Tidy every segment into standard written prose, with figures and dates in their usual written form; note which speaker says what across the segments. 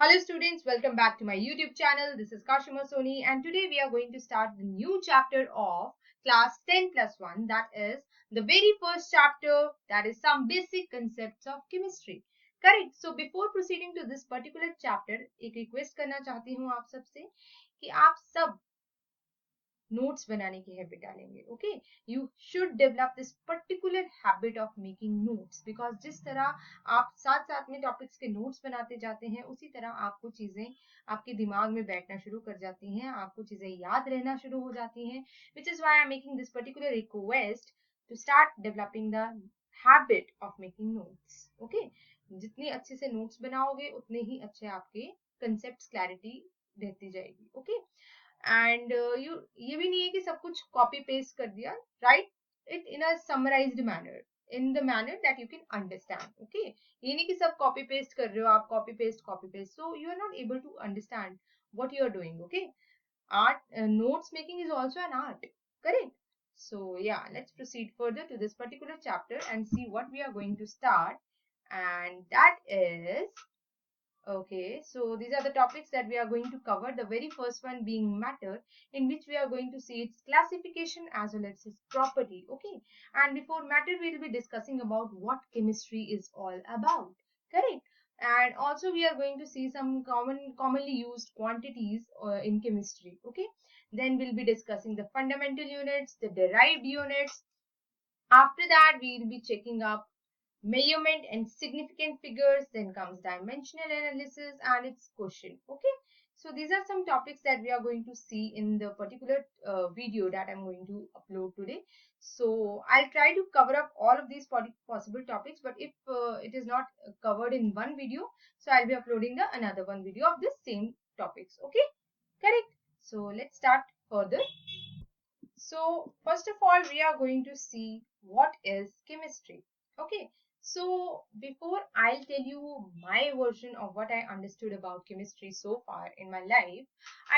Speaker 1: Hello students, welcome back to my YouTube channel. This is Kashima Soni and today we are going to start the new chapter of class 10 plus 1, that is the very first chapter, that is some basic concepts of chemistry. Correct. So before proceeding to this particular chapter, एक request करना चाहती हूँ आप सबसे कि आप सब notes बनाने की हैबिट डालेंगे. Okay, you should develop this particular habit of making notes, because जिस तरह आप साथ साथ में टॉपिक्स के नोट्स बनाते जाते हैं उसी तरह आपको चीजें आपके दिमाग में बैठना शुरू कर जाती हैं, आपको चीजें याद रहना शुरू हो जाती हैं, which is why I am making this particular request to start developing the habit of making notes. Okay, जितने अच्छे से नोट्स बनाओगे उतने ही अच्छे आपके कंसेप्ट क्लैरिटी रहती जाएगी. ओके, एंड यू ये भी नहीं है कि सब कुछ कॉपी पेस्ट कर दिया, right it in a summarised manner, in the manner that you can understand. Okay, ये नहीं कि सब कॉपी पेस्ट कर रहे हो आप, copy paste so you are not able to understand what you are doing. Okay, art notes making is also an art, correct? So yeah, let's proceed further to this particular chapter and see what we are going to start, and that is, okay, so these are the topics that we are going to cover. The very first one being matter, in which we are going to see its classification as well as its property. Okay, and before matter, we will be discussing about what chemistry is all about. Correct. And also we are going to see some commonly used quantities in chemistry. Okay, then we'll be discussing the fundamental units, the derived units. After that, we will be checking up measurement and significant figures. Then comes dimensional analysis and its quotient. Okay, so these are some topics that we are going to see in the particular video that I'm going to upload today. So I'll try to cover up all of these possible topics, but if it is not covered in one video, so I'll be uploading the another one video of the same topics. Okay, correct. So let's start further. So first of all, we are going to see what is chemistry. Okay, so before I'll tell you my version of what I understood about chemistry so far in my life,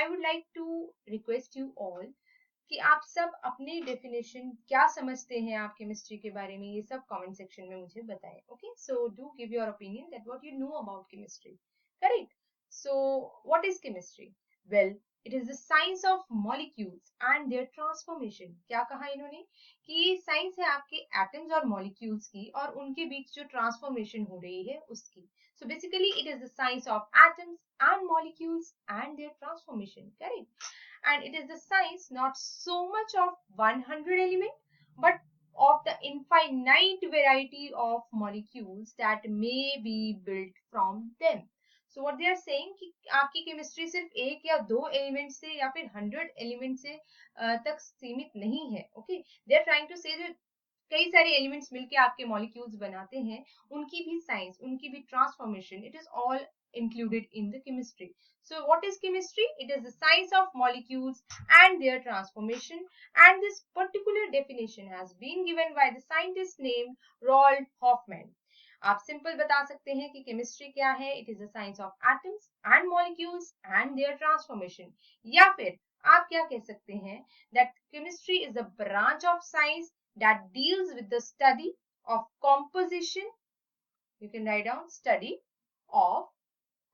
Speaker 1: I would like to request you all कि आप सब अपनी definition क्या समझते हैं आप chemistry के बारे में, ये सब कमेंट सेक्शन में मुझे बताएं. Okay, so do give your opinion that what you know about chemistry. Correct. So what is chemistry? Well, it is the science of molecules and their transformation. क्या कहा इन्होंने कि ये साइंस है आपके एटम्स और मॉलिक्यूल्स की और उनके बीच जो ट्रांसफॉर्मेशन हो रही है उसकी. So basically it is the science of atoms and molecules and their transformation. Correct. And it is the science not so much of 100 element but of the infinite variety of molecules that may be built from them. So what they are saying कि आपकी chemistry सिर्फ एक या दो element से या फिर 100 element से तक सीमित नहीं है. Okay, they are trying to say जो कई सारे एलिमेंट्स मिलके आपके मॉलिक्यूल्स बनाते हैं उनकी भी साइंस, उनकी भी transformation, it is all included in the chemistry. So what is chemistry? It is the science of molecules and their transformation, and this particular definition has been given by the scientist named Roald Hoffman. आप simple बता सकते हैं कि chemistry क्या है. It is the science of atoms and molecules and their transformation. या फिर आप क्या कह सकते हैं that chemistry is the branch of science that deals with the study of composition. You can write down study of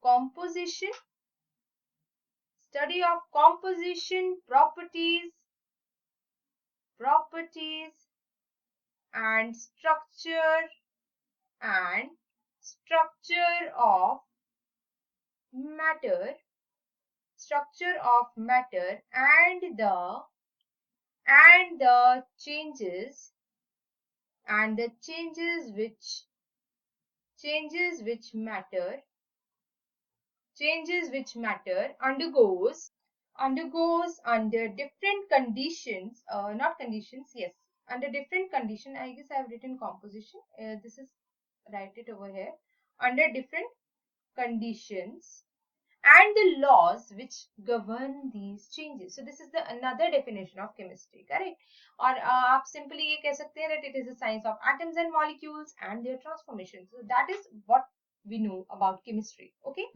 Speaker 1: composition, study of composition, properties and structure of matter, and the changes which matter undergoes under different conditions, not conditions, yes, under different condition. I guess I have written composition, this is, write it over here, under different conditions and the laws which govern these changes. So this is the another definition of chemistry. Correct. और आप simply ये कह सकते हैं that it is the science of atoms and molecules and their transformation. So that is what we know about chemistry. Okay,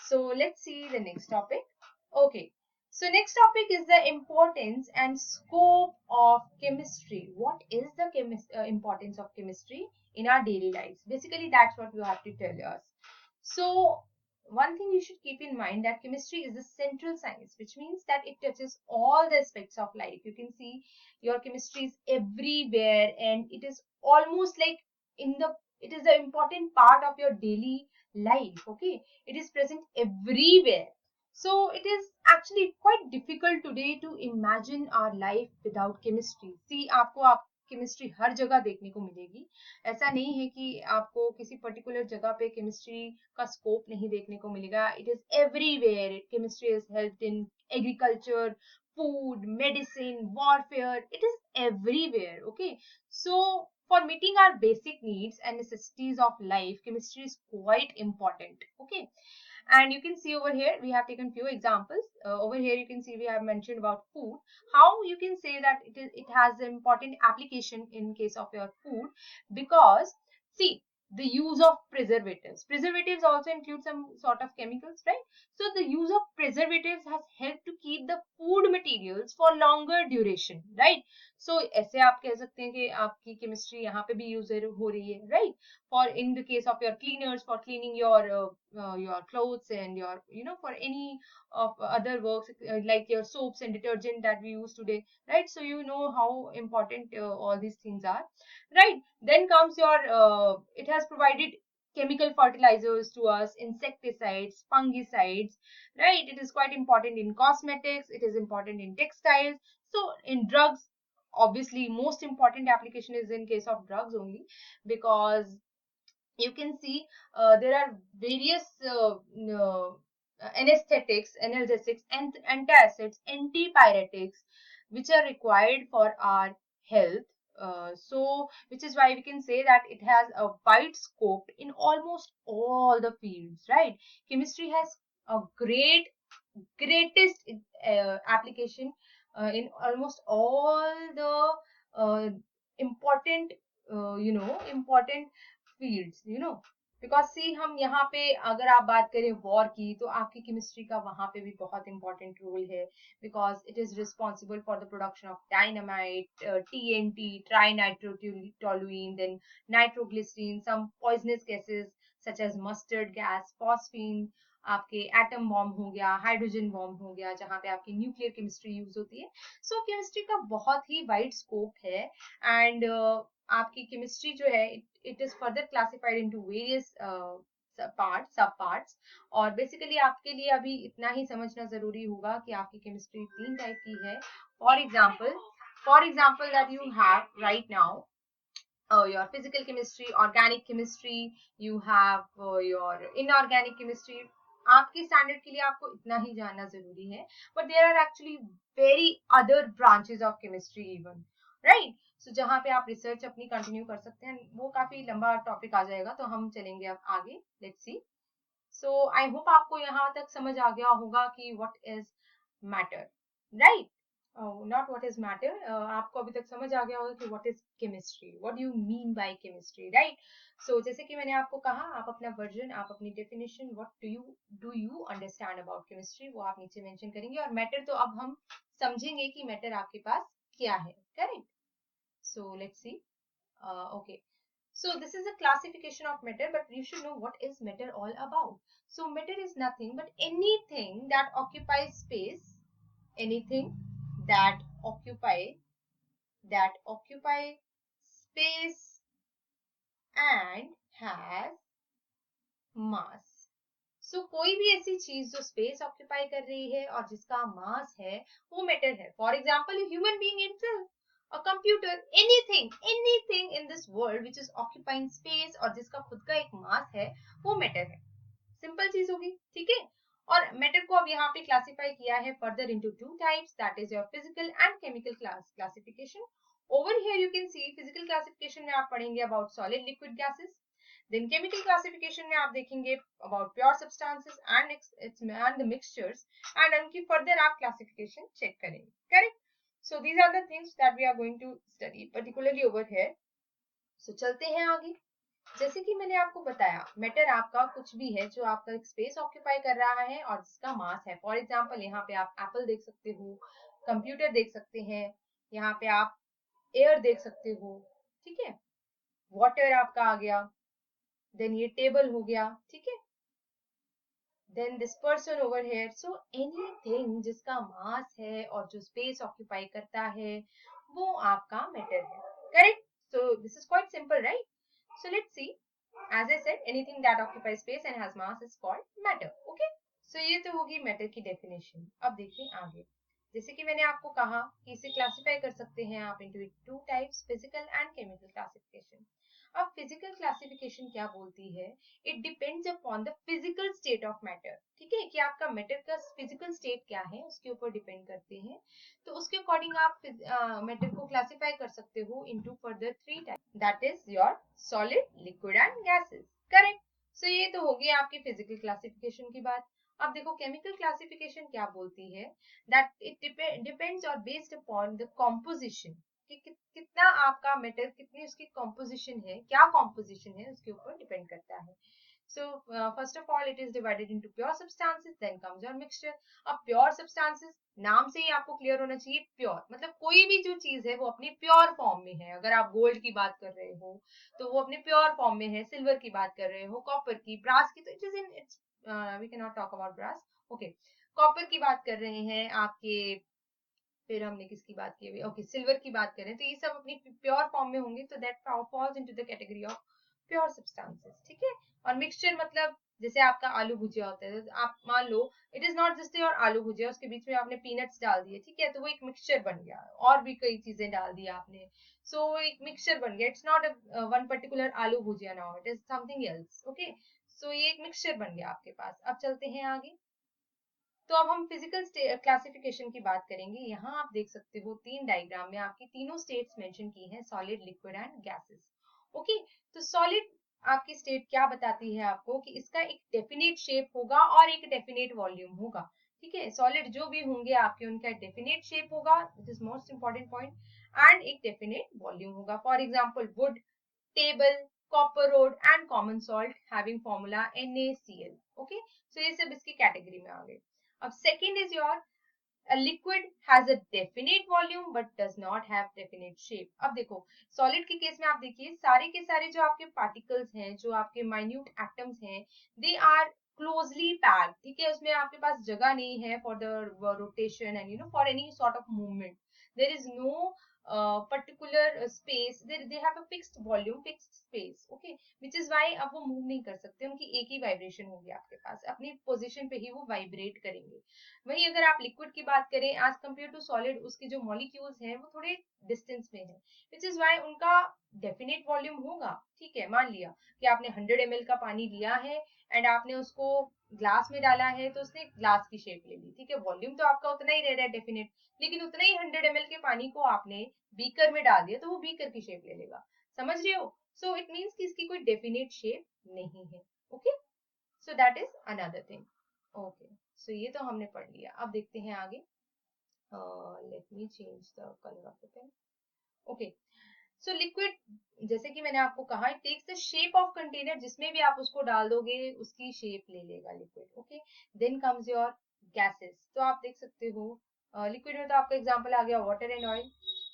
Speaker 1: so let's see the next topic. Okay, so next topic is the importance and scope of chemistry. What is the importance of chemistry in our daily lives? Basically that's what you have to tell us. So one thing you should keep in mind that chemistry is the central science, which means that it touches all the aspects of life. You can see your chemistry is everywhere, and it is almost like it is the important part of your daily life. Okay, it is present everywhere. So it is actually quite difficult today to imagine our life without chemistry. See, आप chemistry हर जगह देखने को मिलेगी. ऐसा नहीं है कि आपको किसी पर्टिकुलर जगह पे केमिस्ट्री का स्कोप नहीं देखने को मिलेगा. It is everywhere. Chemistry is helped in agriculture, food, medicine, warfare. It is everywhere. Okay, so for meeting our basic needs and necessities of life, chemistry is quite important. Okay, and you can see over here we have taken few examples. Over here you can see we have mentioned about food. How you can say that it has an important application in case of your food, because see, the use of preservatives also include some sort of chemicals, right? So the use of preservatives has helped to keep the food materials for longer duration, right? So ऐसे आप कह सकते हैं कि आपकी chemistry यहाँ पे भी यूज हो रही है, right? For in the case of your cleaners, for cleaning your clothes, and your, for any of other works, like your soaps and detergent that we use today, right? So you know how important all these things are, right? Then comes your it has provided chemical fertilizers to us, insecticides, fungicides, right? It is quite important in cosmetics, it is important in textiles. So in drugs, obviously most important application is in case of drugs only, because you can see there are various anesthetics, analgesics, and antacids, antipyretics, which are required for our health. So which is why we can say that it has a wide scope in almost all the fields, right? Chemistry has a greatest application in almost all the important important fields, because see, हम यहाँ पे अगर आप बात करें war की, तो आपकी केमिस्ट्री का वहां पे भी बहुत इंपॉर्टेंट रोल है, because it is responsible for the production of dynamite, TNT, trinitrotoluene, then nitroglycerine, some poisonous gases such as mustard gas, phosphine, आपके एटम बॉम्ब हो गया, हाइड्रोजन बॉम्ब हो गया, जहाँ पे आपकी न्यूक्लियर केमिस्ट्री यूज होती है. सो केमिस्ट्री का बहुत ही वाइड स्कोप है, एंड आपकी केमिस्ट्री जो है it is further classified into various सब पार्ट्स. और बेसिकली आपके लिए अभी इतना ही समझना जरूरी होगा कि आपकी केमिस्ट्री 3 टाइप की है. For example that you have right now your physical chemistry, organic chemistry, you have your inorganic chemistry. आपके स्टैंडर्ड के लिए आपको इतना ही जानना जरूरी है, but there are actually very other branches of chemistry even, right? So जहाँ पे आप रिसर्च अपनी कंटिन्यू कर सकते हैं, वो काफी लंबा टॉपिक आ जाएगा, तो हम चलेंगे अब आगे. Let's see. So I hope आपको यहाँ तक समझ आ गया होगा कि what is matter, right? Not what is matter. आपको अभी तक समझ आ गया होगा कि what is chemistry, what do you mean by chemistry, right? So जैसे कि मैंने आपको कहा, आप अपना वर्जन, आप अपनी definition, what do you understand about chemistry, वो आप नीचे मेंशन करेंगे. और मैटर तो अब हम समझेंगे कि मैटर आपके पास क्या है, correct? So let's see. Okay, so this is a classification of matter, but you should know what is matter all about. So matter is nothing but anything that occupies space, anything that occupy space and has mass. So कोई भी ऐसी चीज जो space occupy कर रही है और जिसका मास है, वो मैटर है. For example human being itself, a computer, anything in this world which is occupying space और जिसका खुद का एक मास है, वो मैटर है. सिंपल चीज होगी, ठीक है? और मैटर को अब यहाँ पे क्लासिफाई किया है further into 2 types, that is your physical and chemical classification. Over here you can see physical classification में आप पढ़ेंगे about solid, liquid, gases. Then chemical classification में आप देखेंगे about pure substances and the mixtures, and उनकी further आप classification check करेंगे, correct? So these are the things that we are going to study particularly over here. So चलते हैं आगे. जैसे कि मैंने आपको बताया, मैटर आपका कुछ भी है जो आपका एक स्पेस ऑक्यूपाई कर रहा है और जिसका मास है. फॉर एग्जांपल यहाँ पे आप एप्पल देख सकते हो, कंप्यूटर देख सकते हैं, यहाँ पे आप एयर देख सकते हो, ठीक है? वाटर आपका आ गया, देन ये टेबल हो गया, ठीक है? then this person over here. So anything जिसका मास है और जो स्पेस ऑक्यूपाई करता है वो आपका मैटर है. Correct? So this is quite simple, right? So let's see. As I said, anything that occupies space and has mass is called matter. Okay? So ये तो होगी मैटर की डेफिनेशन. अब देखिए आगे. जैसे कि मैंने आपको कहा कि इसे क्लासिफाई कर सकते हैं आप into two types, physical and chemical classification. अब फिजिकल क्लासिफिकेशन क्या बोलती है? It depends upon the physical state of matter. ठीक है, कि आपका मैटर का फिजिकल स्टेट क्या है उसके ऊपर डिपेंड करते हैं. तो उसके अकॉर्डिंग आप मैटर को क्लासिफाई कर सकते हो into further three type. That is your solid, liquid and gases. Correct? So ये तो होगी आपकी फिजिकल क्लासिफिकेशन की बात. अब देखो केमिकल क्लासिफिकेशन क्या बोलती है. दैट इट डिपेंड्स और बेस्ड अपॉन द कॉम्पोजिशन, कि कितना आपका मेटल, कितनी उसकी कॉम्पोजिशन है, क्या कॉम्पोजिशन है उसके ऊपर डिपेंड करता है. So first of all it is divided into pure substances, then comes your mixture. अब प्योर सब्सटेंसेस, नाम से ही आपको क्लियर होना चाहिए प्योर, मतलब कोई भी जो चीज है वो अपनी प्योर फॉर्म में है. अगर आप गोल्ड की बात कर रहे हो तो वो अपने प्योर फॉर्म में है. सिल्वर की बात कर रहे हो, कॉपर की, ब्रास की, तो it is in its, we can not talk about brass. Okay, copper की बात कर रहे हैं आपके, फिर हमने किसकी बात की, ओके सिल्वर की बात करें तो ये सब अपनी प्योर फॉर्म में होंगे. तो that falls into the category of pure substances. ठीक है? और मिक्सचर मतलब जैसे आपका आलू भुजिया होता है, तो आप मान लो it is not just your aloo bhujiya, उसके बीच में आपने पीनट्स डाल दिए, ठीक है, तो वो एक मिक्सचर बन गया. और भी कई चीजें डाल दी आपने, सो वो एक मिक्सचर बन गया. It's not one particular aloo bhujiya now, it is something else. Okay, so ये एक मिक्सचर बन गया आपके पास. अब चलते हैं आगे. तो अब हम फिजिकल क्लासिफिकेशन की बात करेंगे. यहाँ आप देख सकते हो तीन डायग्राम में आपकी तीनों स्टेट्स मेंशन की हैं, solid, liquid and gases. Okay, तो सॉलिड आपकी स्टेट क्या बताती है आपको, कि इसका एक डेफिनेट शेप होगा और एक डेफिनेट वॉल्यूम होगा. ठीक है, सॉलिड जो भी होंगे आपके, उनका डेफिनेट शेप होगा, this is most important point, and एक डेफिनेट वॉल्यूम होगा. For example would, table, copper rod and common salt having formula NaCl. Okay, so ये सब इसकी कैटेगरी में आ गए. अब second is your a liquid has a definite volume but does not have definite shape. अब देखो solid के case में आप देखिए सारे के सारे जो आपके पार्टिकल्स हैं, जो आपके माइन्यूट एटम्स हैं, दे आर क्लोजली पैक्ड. ठीक है, उसमें आपके पास जगह नहीं है for the rotation and for any sort of movement. There is no particular space, they have a fixed volume, fixed space. Okay, which is why अब वो मूव नहीं कर सकते, उनकी एक ही वाइब्रेशन होगी आपके पास, अपनी पोजीशन पे ही वो वाइब्रेट करेंगे. वहीं अगर आप लिक्विड की बात करें एज कम्पेयर टू सॉलिड, उसके जो मॉलिक्यूल्स हैं वो थोड़े डिस्टेंस में है, विच इज वाई उनका डेफिनेट वॉल्यूम होगा. ठीक है, मान लिया कि आपने 100 ml का पानी लिया है एंड आपने उसको ग्लास में डाला है, तो उसने ग्लास की शेप ले ली. ठीक है, वॉल्यूम तो आपका उतना ही रह रहा है डेफिनेट, लेकिन उतना ही 100 ml के पानी को आपने बीकर में डाल दिया तो वो बीकर की शेप ले लेगा. समझ रहे हो? सो इट मीन्स कि इसकी कोई डेफिनेट शेप नहीं है. Okay, so that is another thing. Okay, so ये तो हमने पढ़ लिया. अब देखते हैं आगे. Let me change the colour of the pen. Okay, so liquid, जैसे कि मैंने आपको कहा, it takes the shape of container, जिसमें भी आप उसको डाल दोगे उसकी शेप ले लेगा liquid. Okay, then comes your gases. तो आप देख सकते हो लिक्विड में तो आपका एग्जांपल आ गया वाटर एंड ऑयल.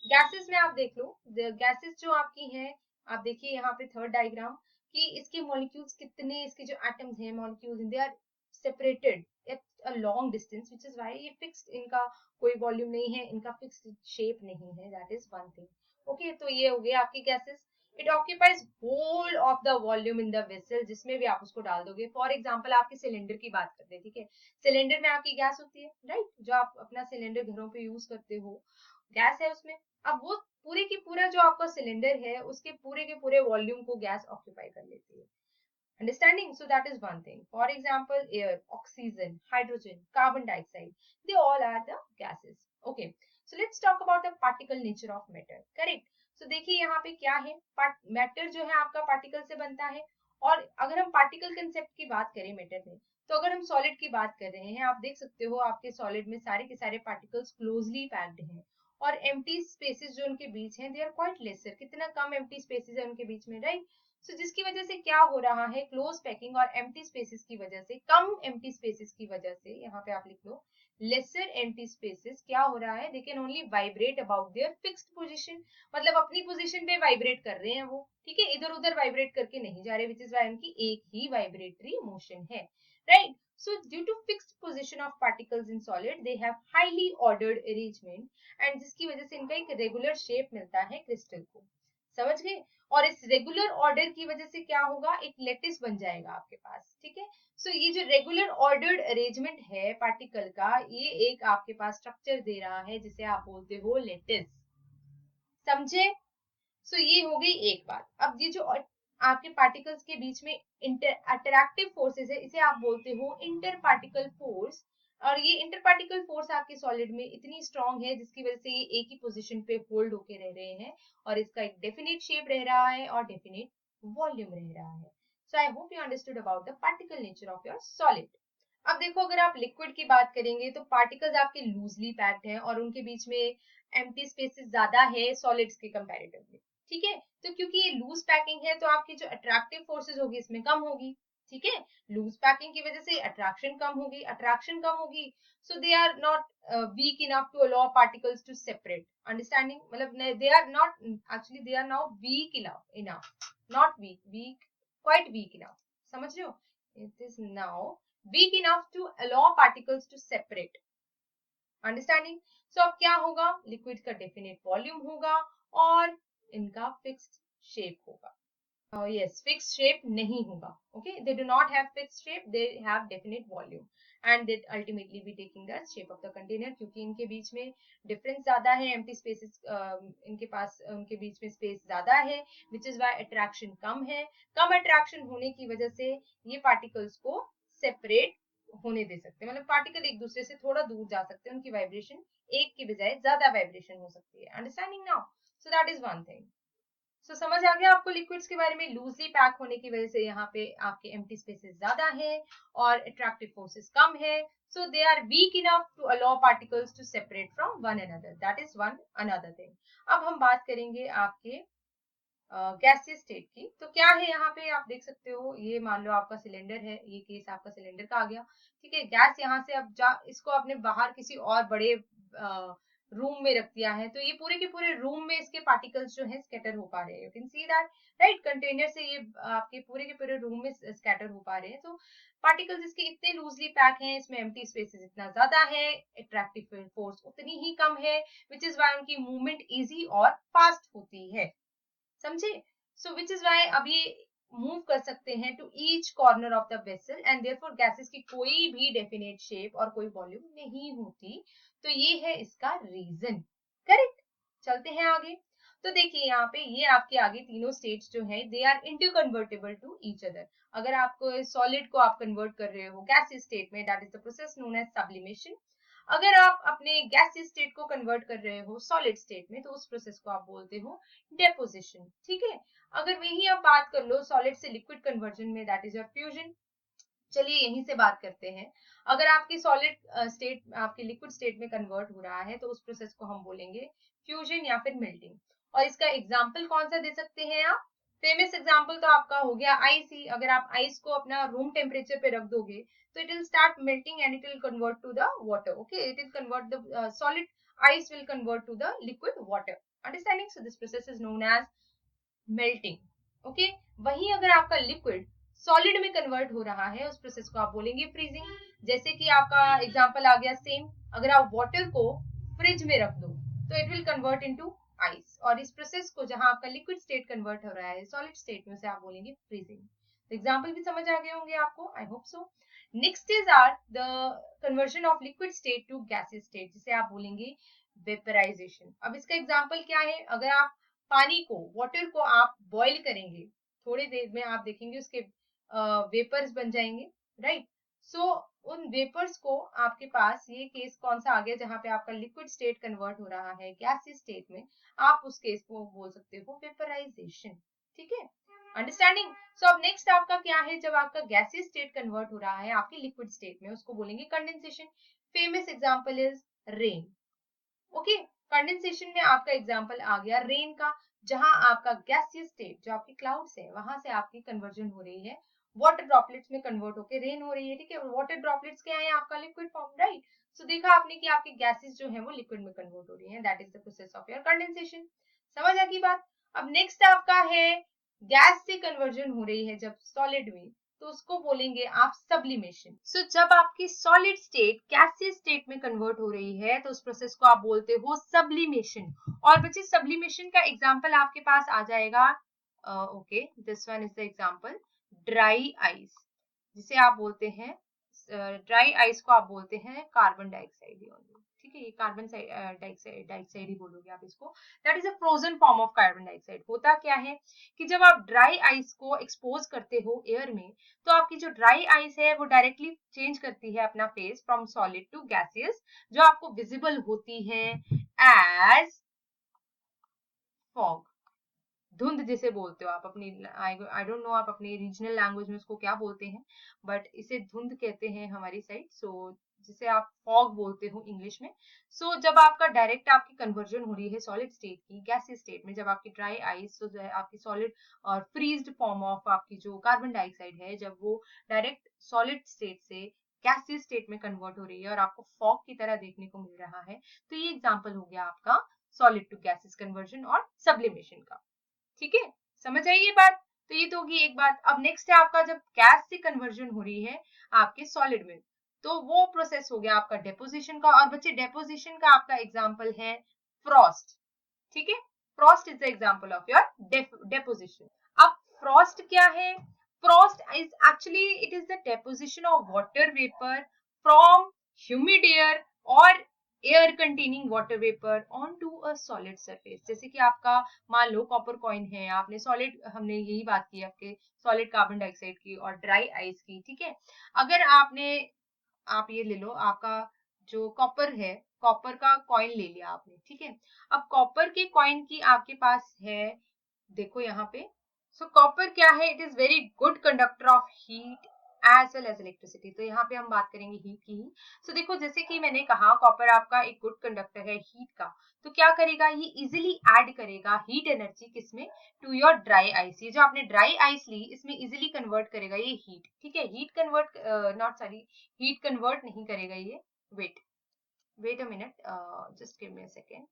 Speaker 1: गैसेस में आप देख लो, गैसेस जो आपकी हैं, आप देखिए यहाँ पे थर्ड डायग्राम, कि इसके मॉलिक्यूल्स कितने, इसके जो एटम्स हैं, molecules, they are separated at a long distance, which is why ये फिक्स्ड, इनका कोई वॉल्यूम नहीं है, इनका फिक्स्ड शेप नहीं है. That is one thing. Okay, तो ये हो गए आपकी gases. It occupies whole of the volume in the vessel, जिसमें भी आप उसको डाल दोगे. फॉर एग्जांपल आपके सिलेंडर की बात करते हैं. ठीक है, सिलेंडर में आपकी गैस होती है, राइट, जो आप अपना सिलेंडर घरों पे यूज करते हो, गैस है उसमें. अब वो पूरे की पूरा जो आपका सिलेंडर है, उसके पूरे के पूरे वॉल्यूम को गैस ऑक्यूपाई कर लेती है. Understanding? So that is one thing. For example, air, oxygen, hydrogen, carbon dioxide, they all are the gases. Okay. So let's talk about the particle nature of matter. Correct. So देखिए यहाँ पे क्या है, matter जो है आपका particle से बनता है. और अगर हम पार्टिकल कंसेप्ट की बात करें मैटर में, तो अगर हम सॉलिड की बात कर रहे हैं, आप देख सकते हो आपके सॉलिड में सारे के सारे पार्टिकल्स क्लोजली पैक्ड हैं, और एम्प्टी स्पेसेस जो उनके बीच हैं, दे आर क्वाइट लेसर. कितना कम एम्प्टी स्पेसेस है उनके बीच में, राइट. So, जिसकी वजह से क्या हो रहा है, क्लोज पैकिंग और एम्प्टी स्पेसेस की वजह से, कम एम्प्टी स्पेसेस की वजह से, यहाँ पे आप लिख लो लेसर एम्प्टी स्पेसेस, क्या हो रहा है, they can only vibrate about their fixed position, मतलब अपनी पोजीशन पे वाइब्रेट कर रहे हैं वो. ठीक है, इधर उधर वाइब्रेट करके नहीं जा रहे, विच इज वाई उनकी एक ही वाइब्रेटरी मोशन है, right. So due to fixed position of particles in solid, they have highly ordered arrangement, and जिसकी वजह से इनका एक रेगुलर शेप मिलता है क्रिस्टल को। समझ गए? और इस रेगुलर ऑर्डर की वजह से क्या होगा, एक लेटिस बन जाएगा आपके पास। ठीक है, सो ये जो रेगुलर ऑर्डर्ड अरेंजमेंट है पार्टिकल का, ये एक आपके पास स्ट्रक्चर दे रहा है जिसे आप बोलते हो लेटिस। समझे? सो ये हो गई एक बात। अब ये जो आपके पार्टिकल्स के बीच में अट्रैक्टिव फोर्सेस है, इसे आप बोलते हो इंटर पार्टिकल फोर्स। और ये इंटर पार्टिकल फोर्स आपके सॉलिड में इतनी स्ट्रांग है जिसकी वजह से ये एक ही पोजीशन पे होल्ड होके रह रहे हैं, और इसका एक डेफिनेट शेप रह रहा है और डेफिनेट वॉल्यूम रह रहा है। So I hope you understood about the particle nature of your solid. अब देखो, अगर आप लिक्विड की बात करेंगे तो पार्टिकल्स आपके लूजली पैक्ड हैं और उनके बीच में एम्प्टी स्पेसेस ज्यादा है सॉलिड्स के कंपैरेटिवली। ठीक है, तो क्योंकि ये लूज पैकिंग है तो आपकी जो अट्रैक्टिव फोर्सेस होगी इसमें कम होगी। ठीक है, लूज पैकिंग की वजह से अट्रैक्शन कम होगी, so they are not weak enough to allow particles to separate. Understanding, मतलब they are not actually, they are now weak enough, not weak, quite weak enough. समझ रहे हो? It is now weak enough to allow particles to separate. Understanding? So अब क्या होगा, liquid का definite volume होगा और इनका फिक्स्ड शेप होगा। Yes, fixed shape नहीं होगा। Okay, they do not have fixed shape, they have definite volume and they ultimately be taking the shape of the container, क्योंकि इनके बीच में डिफरेंस ज्यादा है, empty spaces इनके पास उनके बीच में स्पेस ज्यादा है, which is why attraction कम है। कम attraction होने की वजह से ये पार्टिकल्स को सेपरेट होने दे सकते हैं, मतलब पार्टिकल एक दूसरे से थोड़ा दूर जा सकते हैं, उनकी वाइब्रेशन एक की बजाय ज्यादा वाइब्रेशन हो सकती है। Understanding now? So that is one thing. So समझ आ गया आपको लिक्विड्स के बारे में? लूजली पैक होने की वजह से यहाँ पे आपके एम्प्टी स्पेसेस ज्यादा है और अट्रैक्टिव फोर्सेस कम है, so they are weak enough to allow particles to separate from one another. That is one another thing. अब हम बात करेंगे आपके गैसियस स्टेट की। तो क्या है यहाँ पे आप देख सकते हो, ये मान लो आपका सिलेंडर है, ये केस आपका सिलेंडर का आ गया। ठीक है, गैस यहाँ से अब इसको आपने बाहर किसी और बड़े रूम में रख दिया है, तो ये पूरे के पूरे रूम में इसके पार्टिकल्स जो है स्कैटर हो पा रहे हैं। You can see that, right? Container से ये आपके पूरे के पूरे रूम में स्कैटर हो पा रहे हैं। तो पार्टिकल्स इसके इतने लूजली पैक हैं, इसमें एम्प्टी स्पेसेस इतना ज्यादा है, अट्रैक्टिव फोर्स उतनी ही कम है, विच इज वाई उनकी मूवमेंट इजी और फास्ट होती है। समझे? सो विच इज वाई अब ये मूव कर सकते हैं to each corner of the vessel, and therefore gases की कोई भी डेफिनेट शेप और कोई वॉल्यूम नहीं होती। तो ये है इसका रीजन। करेक्ट? चलते हैं आगे। तो देखिए यहाँ पे ये आपके आगे तीनों स्टेट्स जो है, they are interconvertible to each other. अगर आपको सॉलिड को आप कन्वर्ट कर रहे हो गैसियस स्टेट में, that is the process known as sublimation. अगर आप अपने गैसियस स्टेट को कन्वर्ट कर रहे हो सॉलिड स्टेट में, तो उस प्रोसेस को आप बोलते हो डेपोजिशन। ठीक है, अगर वही आप बात कर लो सॉलिड से लिक्विड कन्वर्जन में, दैट इज योर फ्यूजन। चलिए यहीं से बात करते हैं। अगर आपकी सॉलिड स्टेट आपके लिक्विड स्टेट में कन्वर्ट हो रहा है तो उस प्रोसेस को हम बोलेंगे फ्यूजन या फिर मेल्टिंग। और इसका एग्जांपल कौन सा दे सकते हैं आप? फेमस एग्जांपल तो आपका हो गया आइस ही। अगर आप आइस को अपना रूम टेम्परेचर पे रख दोगे तो it will start melting and it will convert to the water. Okay, it will convert the solid ice will convert to the liquid water. Understanding? So this process is known as melting. Okay, वहीं अगर आपका liquid solid में convert हो रहा है, उस process को आप बोलेंगे फ्रीजिंग। जैसे कि आपका एग्जांपल आ गया सेम, अगर आप वाटर को फ्रिज में रख दो तो it will convert into ice, और इस प्रोसेस को जहां आपका लिक्विड स्टेट कन्वर्ट हो रहा है सॉलिड स्टेट में, उसे आप बोलेंगे फ्रीजिंग। तो एग्जांपल भी समझ आ गए होंगे आपको, I hope so. Next is are the conversion of liquid state to gaseous state, जिसे आप बोलेंगे वेपराइजेशन। अब इसका एग्जांपल क्या है? अगर आप पानी को, वाटर को आप बॉईल करेंगे, थोड़ी देर में आप देखेंगे उसके वेपर्स बन जाएंगे, राइट? सो उन वेपर्स को आपके पास, ये केस कौन सा आ गया जहां पे आपका लिक्विड स्टेट कन्वर्ट हो रहा है गैसियस स्टेट में, आप उस केस को बोल सकते हो वेपराइजेशन। ठीक है, अंडरस्टैंडिंग? सो अब नेक्स्ट आपका क्या है, जब आपका गैसियस स्टेट कन्वर्ट हो रहा है आपके लिक्विड स्टेट में, उसको बोलेंगे condensation. Famous example is rain. Okay, condensation में आपका एग्जांपल आ गया रेन का, जहां आपका गैसियस स्टेट जो आपकी क्लाउड्स है वहां से आपकी कन्वर्जन हो रही है, वाटर ड्रॉपलेट्स में कन्वर्ट होकर रेन हो रही है। ठीक है, वाटर ड्रॉपलेट्स क्या है? आपका लिक्विड फॉर्म, राइट? सो देखा आपने कि आपकी गैसेस जो है वो लिक्विड में कन्वर्ट हो रही है, that is the process of your condensation. समझ आ गई बात? अब नेक्स्ट आपका है गैस से कन्वर्जन हो रही है जब सॉलिड में, तो उसको बोलेंगे आप सब्लिमेशन। सो जब आपकी सॉलिड स्टेट गैसियस स्टेट में कन्वर्ट हो रही है तो उस प्रोसेस को आप बोलते हो सब्लिमेशन। और बच्चे सब्लिमेशन का एग्जांपल आपके पास आ जाएगा, okay this one is the example, dry ice, जिसे आप बोलते हैं ड्राई आइस को आप बोलते हैं कार्बन डाइऑक्साइड, ठीक है, ये कार्बन डाइऑक्साइड ही बोलोगे आप इसको। That is a frozen form of carbon dioxide. होता क्या है कि जब आप ड्राई आइस को एक्सपोज करते हो एयर में तो आपकी जो ड्राई आइस है वो डायरेक्टली चेंज करती है अपना phase from solid to gaseous, जो आपको विजिबल होती है एज फॉग, धुंध जिसे बोलते हो आप अपनी, आई डोंट नो आप अपनी रीजनल लैंग्वेज में उसको क्या बोलते हैं, बट इसे धुंध कहते हैं हमारी साइड। सो जिसे आप फॉग बोलते हो इंग्लिश में। सो जब आपका डायरेक्ट आपकी कन्वर्जन हो रही है सॉलिड स्टेट की गैसियस स्टेट में, जब आपकी ड्राई आइस जो है आपकी सॉलिड और फ्रीज्ड फॉर्म ऑफ आपकी जो कार्बन डाइऑक्साइड है, जब वो डायरेक्ट सॉलिड स्टेट से गैसियस स्टेट में कन्वर्ट हो रही है और आपको फॉग की तरह देखने को मिल रहा है, तो ये एग्जाम्पल हो गया आपका सॉलिड टू गैसियस कन्वर्जन और सब्लिमेशन का। ठीक है, समझ आई ये बात? तो ये तो होगी एक बात। अब नेक्स्ट है आपका जब गैस से कन्वर्जन हो रही है आपके सॉलिड में, तो वो प्रोसेस हो गया आपका डेपोजिशन का। और बच्चे डेपोजिशन का आपका एग्जांपल है फ्रॉस्ट, ठीक है, frost is the example of your deposition. अब फ्रॉस्ट क्या है? Frost is actually it is the deposition of water vapour from humid air और air containing water vapour on to a solid surface. जैसे कि आपका मान लो कॉपर कॉइन है, आपने सॉलिड, हमने यही बात की आपके सॉलिड कार्बन डाइऑक्साइड की और ड्राई आइस की, ठीक है। अगर आपने, आप ये ले लो आपका जो कॉपर है, कॉपर का कॉइन ले लिया आपने, ठीक है। अब कॉपर के कॉइन की आपके पास है, देखो यहाँ पे, सो कॉपर क्या है? It is very good conductor of heat as well as electricity. तो यहाँ पे हम बात करेंगे हीट की ही। सो देखो जैसे कि मैंने कहा कॉपर आपका एक गुड कंडक्टर है हीट का, तो क्या करेगा ये इजिली ऐड करेगा हीट एनर्जी किसमें? To your dry ice. ये जो आपने ड्राई आइस ली इसमें इजिली कन्वर्ट करेगा ये हीट, ठीक है। Heat convert not sorry, heat convert नहीं करेगा ये, wait a minute, just give me a second.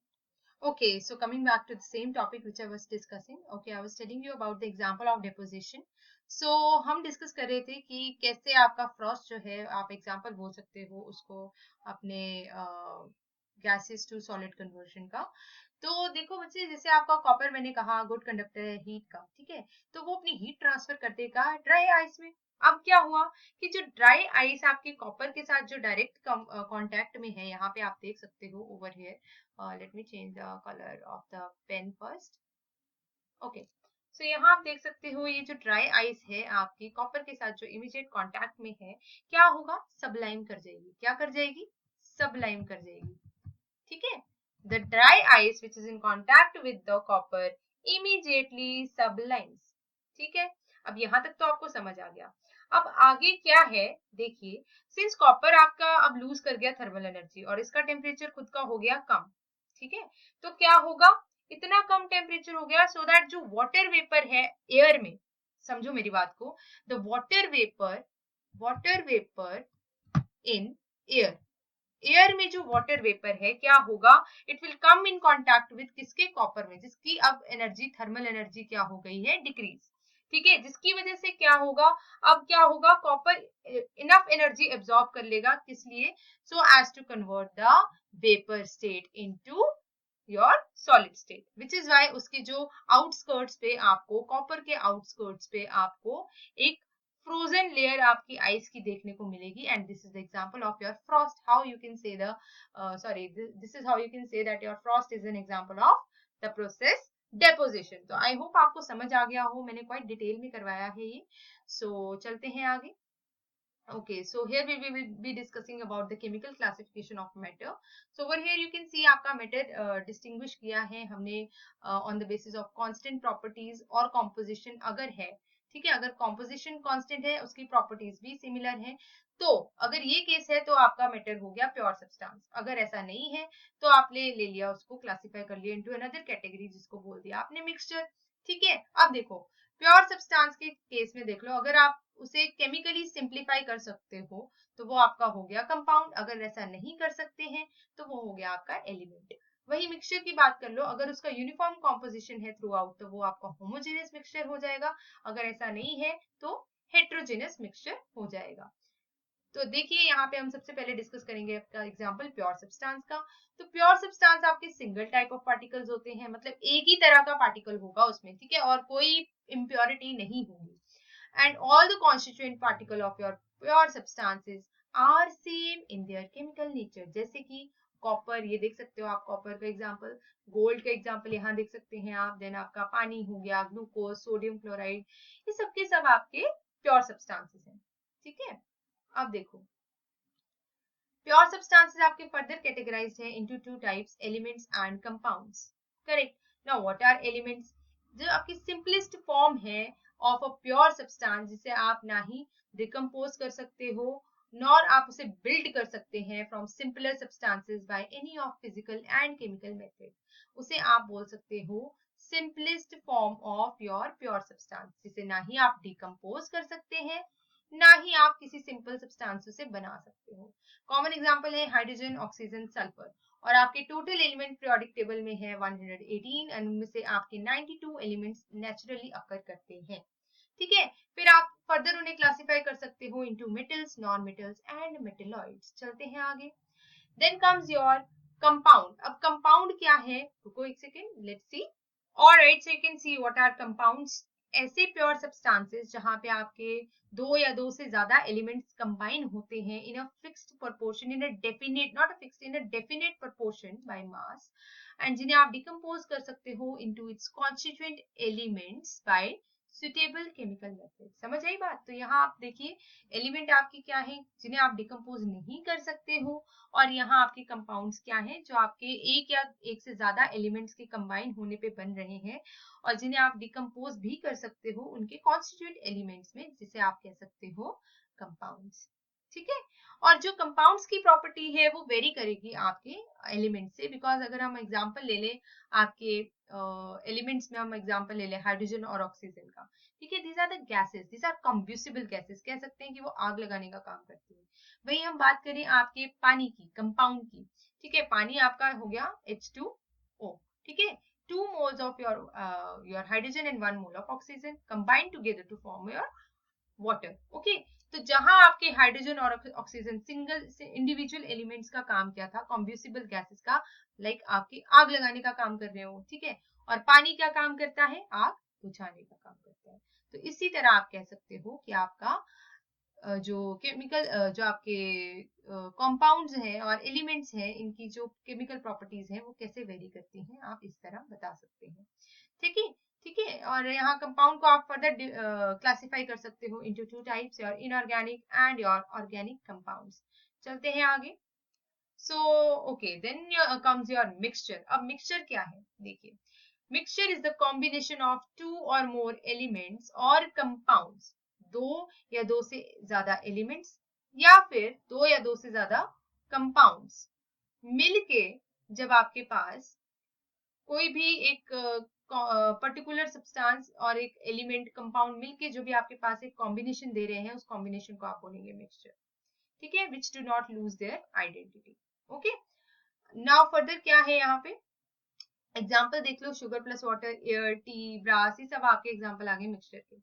Speaker 1: Okay, so coming back to the same topic which I was discussing, okay, I was telling you about the example of deposition. So हम discuss कर रहे थे कि कैसे आपका Frost जो है, आप एग्जांपल बोल सकते हो उसको अपने गैसेस टू सॉलिड कन्वर्जन का। तो देखो बच्चे, जैसे आपका कॉपर मैंने कहा गुड कंडक्टर है हीट का, ठीक है, तो वो अपनी हीट ट्रांसफर कर देगा ड्राई आइस में। अब क्या हुआ कि जो ड्राई आइस आपके कॉपर के साथ जो डायरेक्ट कांटेक्ट में है, यहाँ पे आप देख सकते हो over here, let me change the color of the pen first. Okay, so यहाँ आप देख सकते हो ये जो ड्राई आइस है आपकी कॉपर के साथ जो इमीडिएट कांटेक्ट में है, क्या होगा? सबलाइम कर जाएगी। क्या कर जाएगी? सबलाइम कर जाएगी, ठीक है। The dry ice which is in contact with the copper immediately sublimes, ठीक है। अब यहाँ तक तो आपको समझ आ गया। अब आगे क्या है देखिए, सिंस कॉपर आपका अब लूज कर गया थर्मल एनर्जी और इसका टेम्परेचर खुद का हो गया कम, ठीक है, तो क्या होगा? इतना कम टेम्परेचर हो गया सो दैट जो वाटर वेपर है एयर में, समझो मेरी बात को, the water vapour in air, air में जो वाटर वेपर है क्या होगा? It will come in contact with किसके? कॉपर में, जिसकी अब एनर्जी, थर्मल एनर्जी क्या हो गई है? डिक्रीज, ठीक है। जिसकी वजह से क्या होगा? अब क्या होगा? कॉपर इनफ एनर्जी एब्जॉर्ब कर लेगा, किस लिए? So as to convert the vapour state into your solid state, which is why उसके जो आउटस्कर्ट्स पे आपको, कॉपर के आउटस्कर्ट्स पे आपको एक फ्रोजन लेयर आपकी आइस की देखने को मिलेगी। And this is the example of your Frost, how you can say the sorry, this is how you can say that your Frost is an example of the process deposition. तो I hope आपको समझ आ गया हो, मैंने quite detail में करवाया है ये। सो चलते हैं आगे। Okay, so here we will be discussing about the chemical classification of matter. So over here you can see आपका matter distinguish किया है हमने on the basis of constant properties और composition अगर है, ठीक है। अगर composition constant है उसकी properties भी similar है, तो अगर ये केस है तो आपका matter हो गया pure substance। अगर ऐसा नहीं है तो आपने ले लिया उसको, classify कर लिया into another category, जिसको बोल दिया आपने mixture, ठीक है। अब देखो प्योर सब्सटेंस के केस में देख लो, अगर आप उसे केमिकली सिंप्लीफाई कर सकते हो तो वो आपका हो गया कंपाउंड, अगर ऐसा नहीं कर सकते हैं तो वो हो गया आपका एलिमेंट। वही मिक्सचर की बात कर लो, अगर उसका यूनिफॉर्म कॉम्पोजिशन है थ्रू आउट तो वो आपका होमोजेनियस मिक्सचर हो जाएगा, अगर ऐसा नहीं है तो हेट्रोजेनस मिक्सचर हो जाएगा। तो देखिए यहाँ पे हम सबसे पहले डिस्कस करेंगे आपका एग्जांपल प्योर सब्सटेंस का। तो प्योर सब्सटेंस आपके सिंगल टाइप ऑफ पार्टिकल्स होते हैं, मतलब एक ही तरह का पार्टिकल होगा उसमें, ठीक है, और कोई इम्प्योरिटी नहीं होगी। And all the constituent particle of your pure substances are same in their chemical nature. जैसे कि कॉपर, ये देख सकते हो आप कॉपर का एग्जांपल, गोल्ड का एग्जांपल यहाँ देख सकते हैं आप, देन आपका पानी हो गया, ग्लूकोज, सोडियम क्लोराइड, ये सब के सब आपके प्योर सब्सटेंसेस हैं, ठीक है। अब देखो प्योर सब्सटेंसेस आपके फर्दर कैटेगराइज्ड है into two types, elements and compounds. Correct. Now what are elements? जो आपकी सिंपलेस्ट फॉर्म है ऑफ अ प्योर सब्सटेंस, जिसे आप ना ही डिकम्पोज कर सकते हो नॉर आप उसे बिल्ड कर सकते हैं from simpler substances by any of physical and chemical method, उसे आप बोल सकते हो simplest form of your pure substance, जिसे ना ही आप डिकम्पोज कर सकते हैं ना ही आप किसी सिंपल सब्सटेंस से बना सकते हो। कॉमन एग्जांपल है हाइड्रोजन, ऑक्सीजन, सल्फर, और आपके टोटल एलिमेंट पीरियोडिक टेबल में है 118 एंड उनमें से आपके 92 एलिमेंट्स नेचुरली अकर करते हैं, ठीक है। फिर आप फर्दर उन्हें क्लासिफाई कर सकते हो into metals, non metals and metalloids. चलते हैं आगे। Then comes your compound. अब कंपाउंड क्या है, रुको एक second, let's see. Alright, so you can see what are compounds. ऐसे प्योर सब्सटेंसेस जहां पे आपके दो या दो से ज्यादा एलिमेंट्स कंबाइन होते हैं in a fixed proportion, in a definite, not a fixed, in a definite proportion by mass, and जिन्हें आप डिकम्पोज कर सकते हो into its constituent elements by suitable chemical method. समझ आई बात? तो यहाँ आप देखिए एलिमेंट आपके क्या है जिन्हें आप डिकम्पोज नहीं कर सकते हो, और यहाँ आपके कंपाउंड्स क्या हैं जो आपके एक या एक से ज्यादा एलिमेंट्स के कंबाइन होने पे बन रहे हैं और जिन्हें आप डिकम्पोज भी कर सकते हो उनके कॉन्स्टिट्यूएंट एलिमेंट्स में, जिसे आप कह सकते हो कंपाउंड्स, ठीक है। और जो कंपाउंड्स की प्रॉपर्टी है वो वेरी करेगी आपके एलिमेंट से, बिकॉज अगर हम एग्जांपल ले लें आपके एलिमेंट्स में, हम एग्जांपल ले लें हाइड्रोजन और ऑक्सीजन का, ठीक है, these are the gases, these are combustible gases, कह सकते हैं कि वो आग लगाने का काम करती है। वही हम बात करें आपके पानी की, कंपाउंड की, ठीक है, पानी आपका हो गया H2O, ठीक है, 2 moles of your hydrogen and 1 mole of oxygen combined together to form your water, okay। तो जहां आपके हाइड्रोजन और ऑक्सीजन सिंगल इंडिविजुअल एलिमेंट्स का काम क्या था, कॉम्ब्यूसिबल गैसेस का, लाइक आपकी आग लगाने का काम कर रहे हो, ठीक है, और पानी क्या काम करता है, आग बुझाने का काम करता है। तो इसी तरह आप कह सकते हो कि आपका जो केमिकल जो आपके कंपाउंड्स हैं और एलिमेंट्स हैं, इनकी जो केमिकल प्रॉपर्टीज हैं वो कैसे वेरी करती हैं, आप इस तरह बता सकते हैं, ठीक है, ठीक है। और यहाँ कंपाउंड को आप फर्दर क्लासिफाई कर सकते हो into two types, your inorganic and your organic compounds. चलते हैं आगे। So okay, then comes your mixture. अब मिक्सचर क्या है, देखिए mixture is the combination of two or more elements और कंपाउंड्स, दो या दो से ज्यादा एलिमेंट्स या फिर दो या दो से ज्यादा कंपाउंड्स मिलके, जब आपके पास कोई भी एक पर्टिकुलर सब्सटेंस और एक एलिमेंट कंपाउंड मिलके जो भी आपके पास एक कॉम्बिनेशन दे रहे हैं, उस कॉम्बिनेशन को आप बोलेंगे मिक्सचर, ठीक है, which do not lose their identity, okay. Now further क्या है यहाँ पे एग्जाम्पल देख लो, sugar plus water, air, tea, brass, ये सब आपके एग्जाम्पल आ गए मिक्सचर के।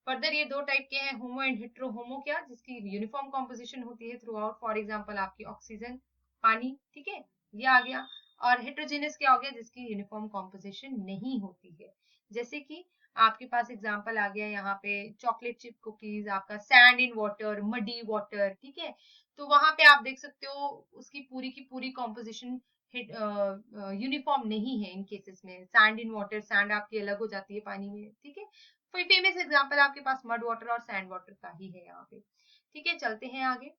Speaker 1: फर्दर ये दो टाइप के हैं, होमो एंड हेट्रो। होमो क्या, जिसकी यूनिफॉर्म कॉम्पोजिशन होती है थ्रू आउट, फॉर एग्जाम्पल आपकी ऑक्सीजन, पानी, ठीक है, ये आ गया। और हेट्रोजेनियस क्या हो गया, जिसकी यूनिफॉर्म कॉम्पोजिशन नहीं होती है, जैसे कि आपके पास एग्जाम्पल आ गया यहाँ पे चॉकलेट चिप कुकीज, आपका sand in water, muddy water, ठीक है। तो वहां पे आप देख सकते हो उसकी की पूरी कॉम्पोजिशन यूनिफॉर्म नहीं है इन केसेस में। सैंड इन वाटर, सैंड आपकी अलग हो जाती है पानी में, ठीक है। कोई फेमस एग्जांपल आपके पास मड वाटर और सैंड वाटर का ही है यहाँ पे, ठीक है। चलते हैं आगे।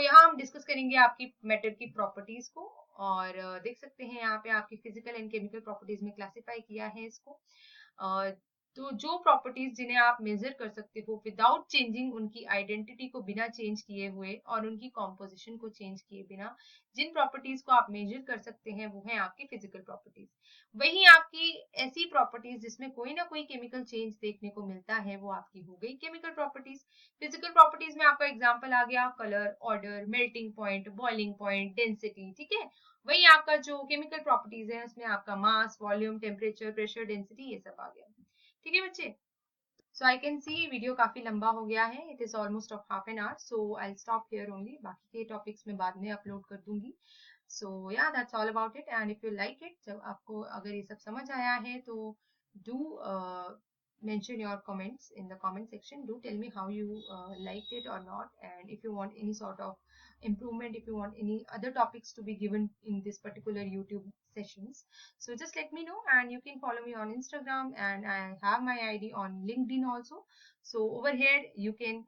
Speaker 1: यहाँ हम डिस्कस करेंगे आपकी मैटर की प्रॉपर्टीज को, और देख सकते हैं यहाँ पे आपकी फिजिकल एंड केमिकल प्रॉपर्टीज में क्लासिफाई किया है इसको। तो जो प्रॉपर्टीज जिन्हें आप मेजर कर सकते हो विदाउट चेंजिंग उनकी आइडेंटिटी को, बिना चेंज किए हुए, और उनकी कॉम्पोजिशन को चेंज किए बिना जिन प्रॉपर्टीज को आप मेजर कर सकते हैं वो है आपकी फिजिकल प्रॉपर्टीज। वही आपकी ऐसी प्रॉपर्टीज जिसमें कोई ना कोई केमिकल चेंज देखने को मिलता है वो आपकी हो गई केमिकल प्रॉपर्टीज। फिजिकल प्रॉपर्टीज में आपका एग्जांपल आ गया colour, order, melting point, boiling point, density, ठीक है। वही आपका जो केमिकल प्रॉपर्टीज है उसमें आपका मास, वॉल्यूम, टेम्परेचर, प्रेशर, डेंसिटी, ये सब आ गया, ठीक है बच्चे। So I can see video काफी लंबा हो गया है. It is almost of half an hour. So I'll stop here only. बाकी के topics मैं बाद में upload कर दूंगी. So yeah, that's all about it. And if you like it, जब आपको अगर ये सब समझ आया है तो do mention your comments in the comment section. Do tell me how you liked it or not, and if you want any sort of improvement, if you want any other topics to be given in this particular YouTube sessions, so just let me know. And you can follow me on Instagram, and I have my ID on LinkedIn also. So over here you can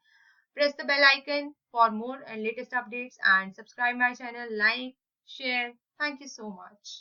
Speaker 1: press the bell icon for more and latest updates, and subscribe my channel, like, share. Thank you so much.